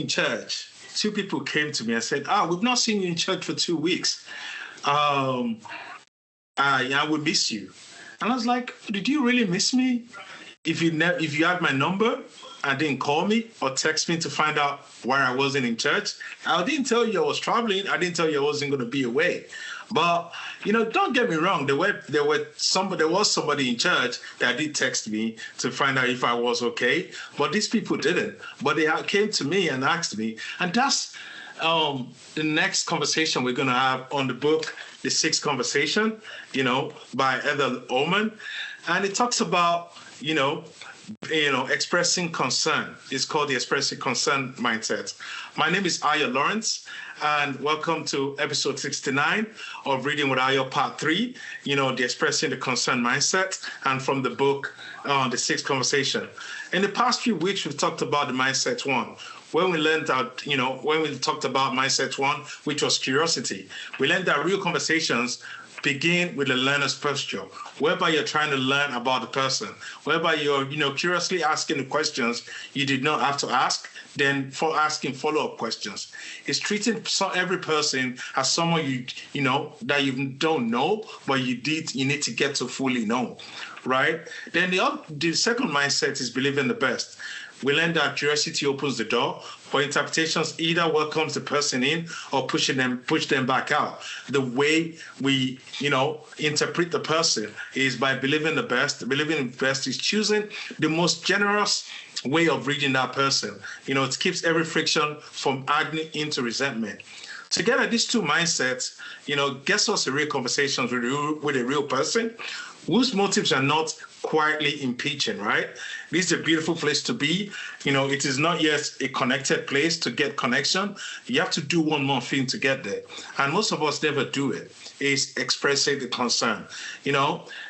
in church, two people came to me and said, we've not seen you in church for 2 weeks. I would miss you. And I was like, did you really miss me? If you had my number and didn't call me or text me to find out why I wasn't in church, I didn't tell you I was traveling. I didn't tell you I wasn't going to be away. But don't get me wrong. There was somebody in church that did text me to find out if I was okay. But these people didn't. But they came to me and asked me, and that's the next conversation we're going to have on the book, The Sixth Conversation, by Ethel Holman. And it talks about, expressing concern. It's called the Expressing Concern Mindset. My name is Ayo Lawrence, and welcome to episode 69 of Reading with Ayo, part 3, the Expressing the Concern Mindset, and from the book, The Sixth Conversation. In the past few weeks, we've talked about the Mindset 1. When we learned that, when we talked about Mindset 1, which was curiosity, we learned that real conversations begin with the learner's posture, whereby you're trying to learn about the person, whereby you're, curiously asking the questions you did not have to ask, then for asking follow-up questions. It's treating every person as someone that you don't know, but you need to get to fully know, right? Then the second mindset is believing the best. We learned that curiosity opens the door, but interpretations either welcomes the person in or push them back out. The way we, interpret the person is by believing the best. Believing the best is choosing the most generous way of reading that person. It keeps every friction from adding into resentment. Together, these two mindsets, gets us a real conversations with a real person whose motives are not quietly impeaching, right? This is a beautiful place to be. It is not yet a connected place to get connection. You have to do one more thing to get there. And most of us never do it, is expressing the concern,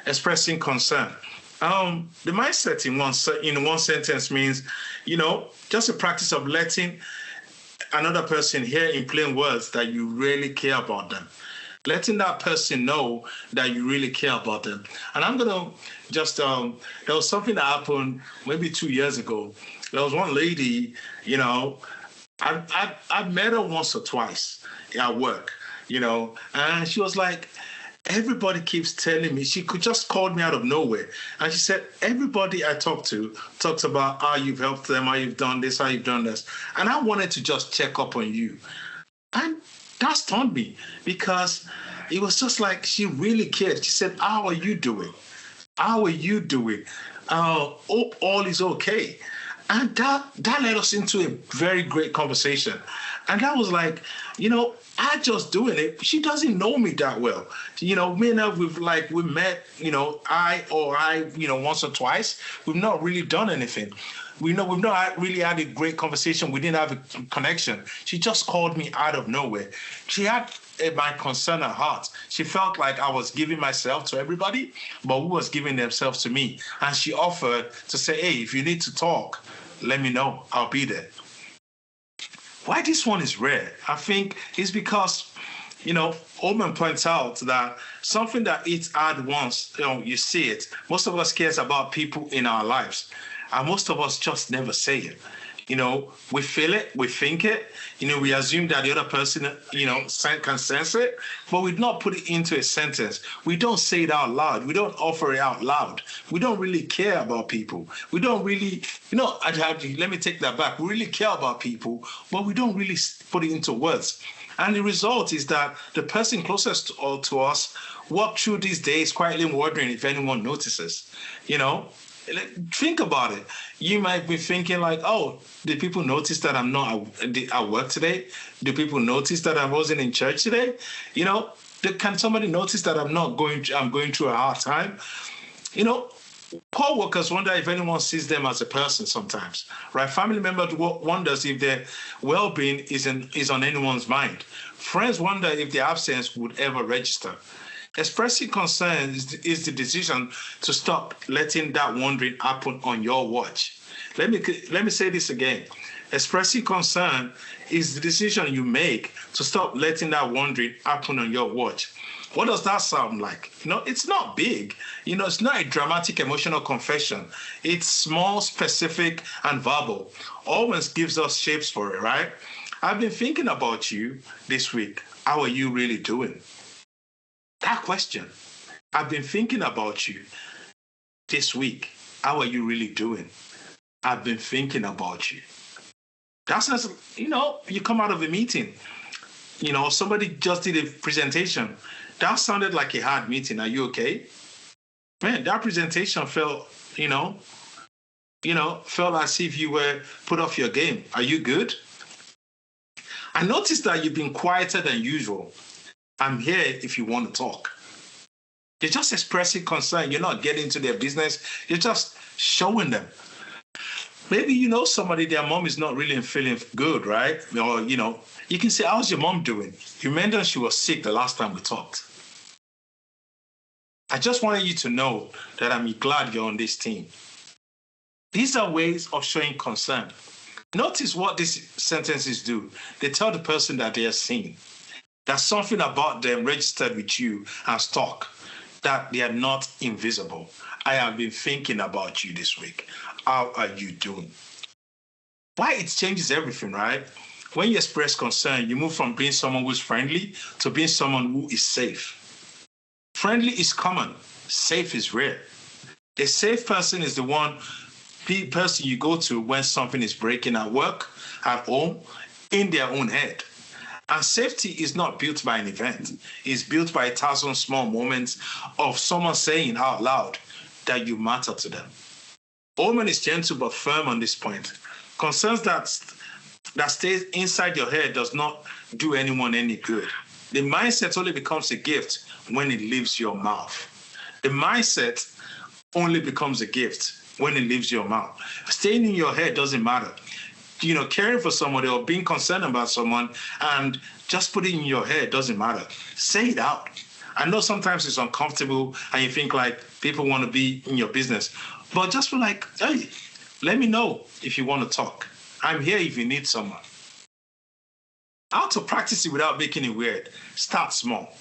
expressing concern. The mindset in one sentence means, just a practice of letting another person hear in plain words that you really care about them. Letting that person know that you really care about them. And I'm going to just, there was something that happened maybe 2 years ago. There was one lady, I met her once or twice at work, and she was like, everybody keeps telling me, she could just call me out of nowhere. And she said, everybody I talk to talks about how you've helped them, how you've done this, how you've done this. And I wanted to just check up on you. And that stunned me because it was just like she really cared. She said, how are you doing? How are you doing? Hope all is okay. And that led us into a very great conversation. And that was like, I just doing it. She doesn't know me that well. Me and her, we met, I, once or twice. We've not really done anything. We've not really had a great conversation. We didn't have a connection. She just called me out of nowhere. She had my concern at heart. She felt like I was giving myself to everybody, but who was giving themselves to me? And she offered to say, hey, if you need to talk, let me know. I'll be there. Why this one is rare, I think, is because, Holman points out that something that hits hard once, you see it. Most of us cares about people in our lives. And most of us just never say it. We feel it, we think it, we assume that the other person, can sense it, but we not put it into a sentence. We don't say it out loud. We don't offer it out loud. We don't really care about people. We don't really, let me take that back. We really care about people, but we don't really put it into words. And the result is that the person closest to us walk through these days quietly wondering if anyone notices, Think about it. You might be thinking like, oh, did people notice that I'm not at work today? Do people notice that I wasn't in church today? Can somebody notice that I'm going through a hard time? Co-workers wonder if anyone sees them as a person sometimes, right? Family members wonders if their well-being is on anyone's mind. Friends wonder if their absence would ever register. Expressing concern is the decision to stop letting that wondering happen on your watch. Let me say this again. Expressing concern is the decision you make to stop letting that wondering happen on your watch. What does that sound like? It's not big. It's not a dramatic emotional confession. It's small, specific, and verbal. Always gives us shapes for it, right? I've been thinking about you this week. How are you really doing? That question. I've been thinking about you this week. How are you really doing? I've been thinking about you. That's not, you come out of a meeting. Somebody just did a presentation. That sounded like a hard meeting. Are you okay? Man, that presentation felt as if you were put off your game. Are you good? I noticed that you've been quieter than usual. I'm here if you want to talk. You're just expressing concern. You're not getting into their business. You're just showing them. Maybe somebody, their mom is not really feeling good, right? Or, you can say, how's your mom doing? You mentioned she was sick the last time we talked. I just wanted you to know that I'm glad you're on this team. These are ways of showing concern. Notice what these sentences do. They tell the person that they are seen, that something about them registered with you and stuck, that they are not invisible. I have been thinking about you this week. How are you doing? Why it changes everything, right? When you express concern, you move from being someone who's friendly to being someone who is safe. Friendly is common. Safe is rare. A safe person is the person you go to when something is breaking at work, at home, in their own head. And safety is not built by an event. It's built by 1,000 small moments of someone saying out loud that you matter to them. Omen is gentle but firm on this point. Concerns that stays inside your head does not do anyone any good. The mindset only becomes a gift when it leaves your mouth. The mindset only becomes a gift when it leaves your mouth. Staying in your head doesn't matter. Caring for somebody or being concerned about someone and just putting it in your head doesn't matter. Say it out. I know sometimes it's uncomfortable and you think like people want to be in your business, but just be like, hey, let me know if you want to talk. I'm here if you need someone. How to practice it without making it weird? Start small.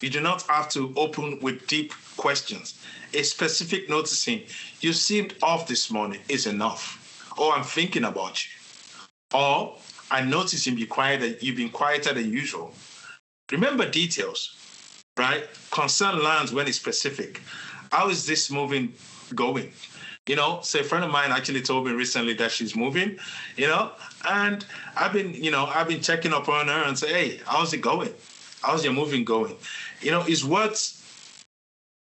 You do not have to open with deep questions. A specific noticing, you seemed off this morning is enough. Or I'm thinking about you. Or I noticed you've been quieter than usual. Remember details, right? Concern lands when it's specific. How is this moving going? So a friend of mine actually told me recently that she's moving, and I've been checking up on her and say, hey, how's it going? How's your moving going? It's words,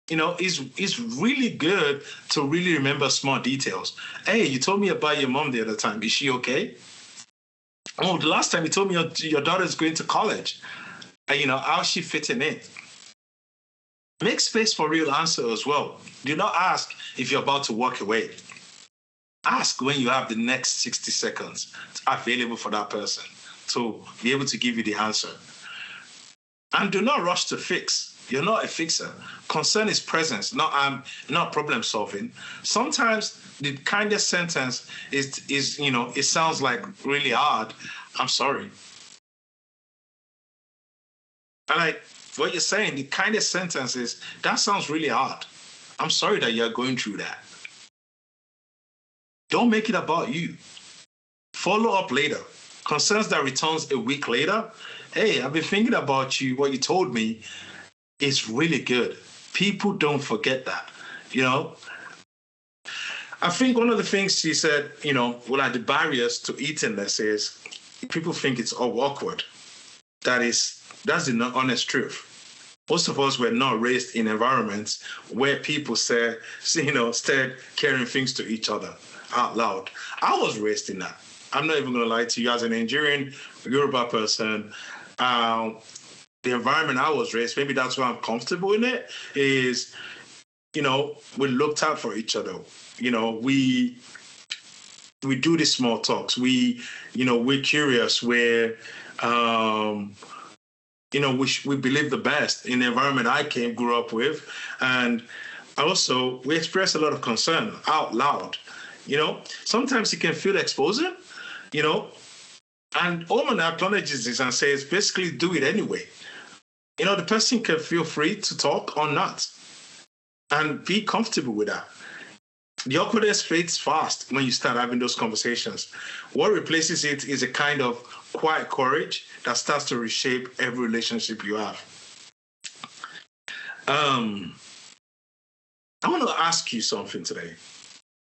it's really good to really remember small details. Hey, you told me about your mom the other time. Is she okay? Oh, the last time you told me your daughter's going to college. How's she fitting in? Make space for real answer as well. Do not ask if you're about to walk away. Ask when you have the next 60 seconds available for that person to be able to give you the answer. And do not rush to fix. You're not a fixer. Concern is presence, not problem solving. Sometimes the kindest sentence is it sounds like really hard. I'm sorry. And what you're saying, the kindest sentence is, that sounds really hard. I'm sorry that you're going through that. Don't make it about you. Follow up later. Concerns that returns a week later. Hey, I've been thinking about you. What you told me is really good. People don't forget that, I think one of the things she said, the barriers to eating this is people think it's all awkward. That's the honest truth. Most of us were not raised in environments where people said, carrying things to each other out loud. I was raised in that. I'm not even going to lie to you. As a Nigerian, Yoruba person, the environment I was raised, maybe that's why I'm comfortable in it, is, we looked out for each other. We do these small talks. We're curious. We're, we believe the best in the environment I grew up with. And also, we express a lot of concern out loud. Sometimes it can feel exposing, and Oman acknowledges this and says, basically do it anyway. The person can feel free to talk or not and be comfortable with that. The awkwardness fades fast when you start having those conversations. What replaces it is a kind of quiet courage that starts to reshape every relationship you have. I want to ask you something today.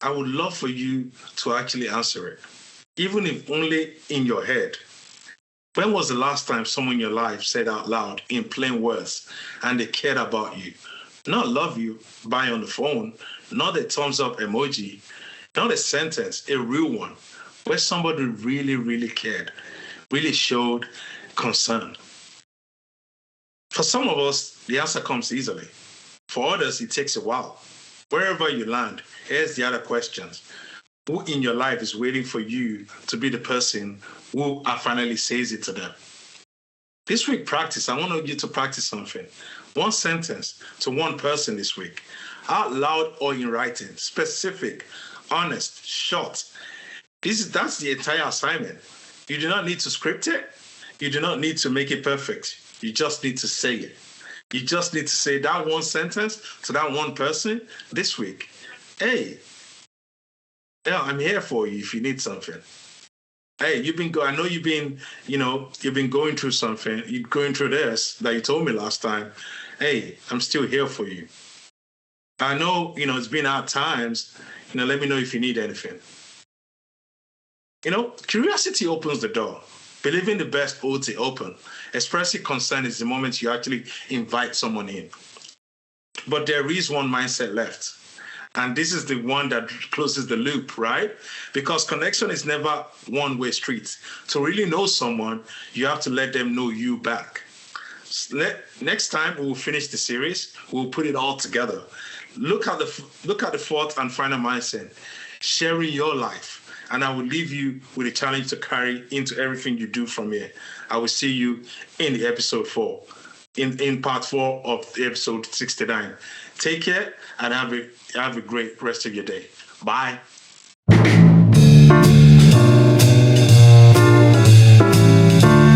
I would love for you to actually answer it, even if only in your head. When was the last time someone in your life said out loud in plain words and they cared about you? Not love you by on the phone, not a thumbs up emoji, not a sentence, a real one, where somebody really, really cared, really showed concern. For some of us, the answer comes easily. For others, it takes a while. Wherever you land, here's the other questions. Who in your life is waiting for you to be the person who finally says it to them? This week, practice. I want you to practice something. One sentence to one person this week, out loud or in writing, specific, honest, short. That's the entire assignment. You do not need to script it. You do not need to make it perfect. You just need to say it. You just need to say that one sentence to that one person this week. Hey, yeah, I'm here for you if you need something. Hey, I know you've been going through something. You're going through this that you told me last time. Hey, I'm still here for you. I know, it's been hard times. Let me know if you need anything. Curiosity opens the door. Believing the best holds it open. Expressing concern is the moment you actually invite someone in. But there is one mindset left. And this is the one that closes the loop, right? Because connection is never one-way street. To really know someone, you have to let them know you back. Next time we will finish the series, we'll put it all together. Look at the fourth and final mindset, sharing your life. And I will leave you with a challenge to carry into everything you do from here. I will see you in the episode 4, in part 4 of the episode 69. Take care and have a great rest of your day. Bye.